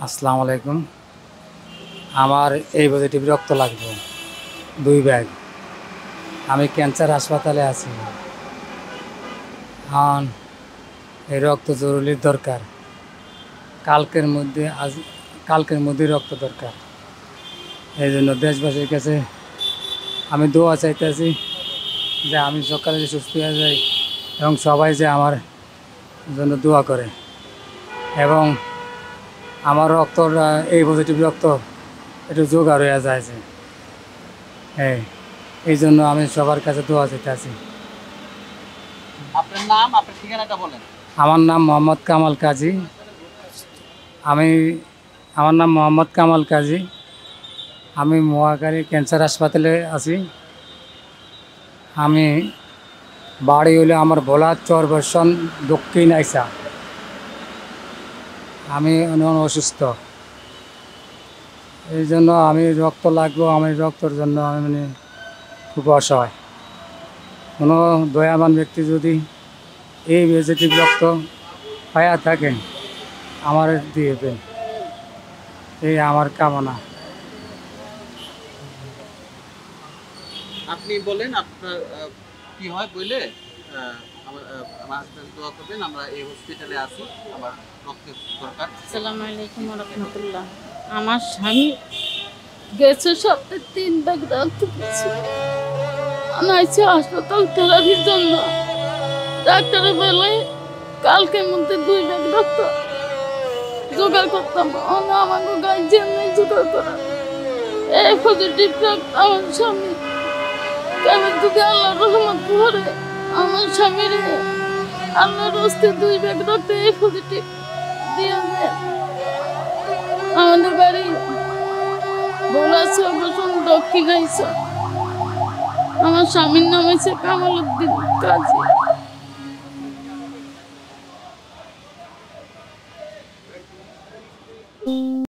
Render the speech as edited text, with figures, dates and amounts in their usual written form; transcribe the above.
আসসালামু আলাইকুম। আমার এই পজিটিভ রক্ত লাগবে 2 ব্যাগ। আমি ক্যান্সার হাসপাতালে আছি। এখন এই রক্ত জরুরি দরকার। কালকের মধ্যে রক্ত দরকার। এই জন্য দেশবাসীর কাছে আমি দোয়া চাইতেছি যে আমি সকালে সুস্থ হয়ে যাই এবং সবাই যে আমার জন্য দোয়া করে এবং আমার রক্তটা এই পজিটিভ রক্ত একটু জোগাড় হয়ে যায় যে এই জন্য আমি সবার কাছে দোয়া চাইতেছি। আপনার নাম, আপনার ঠিকানাটা বলেন। আমার নাম মোহাম্মদ কামাল কাজী। আমার নাম মোহাম্মদ কামাল কাজী। আমি মহাখালী ক্যান্সার হাসপাতালে আছি। আমি বাড়ি হলে আমার ভোলা চরবর্ষণ দক্ষিণ আইসা। আমি অসুস্থ, এই জন্য আমি রক্ত লাগবো। আমি রক্তর জন্য আমি খুব অসহায়। কোনো দয়াবান ব্যক্তি যদি এই পজিটিভ রক্ত পায়া থাকেন আমার দিয়ে দেন, এই আমার কামনা। আপনি বলেন আপনার কি হয় বলে আমার দোয়া করবেন। আমরা এই হসপিটালে আছি, আমার রক্তের দরকার। আসসালামু আলাইকুম ওয়া রাহমাতুল্লাহ। আমার স্বামী গেছে সপ্তাহে 3 ব্যাগ রক্ত দিয়েছে। আনাইছে হাসপাতাল থেরাপির জন্য। ডাক্তারে বলে কালকের মধ্যে 2 ব্যাগ রক্ত জোগাড় করতাম। আমাকে গাইজেন নেই জোগাড় করা। এই পজিটিভ রক্ত আমার স্বামী কেমন যদি আল্লাহর রহমত করে আমার স্বামীর আল্লাহর হস্তে 2 ব্যাগ রক্ত এই পজিটিভ দিয়ে দেন। আমাদের বাড়ি ভোলা চরবর্ষণ দক্ষিণ আইসা। আমার স্বামীর নাম হচ্ছে কামাল উদ্দিন কাজী।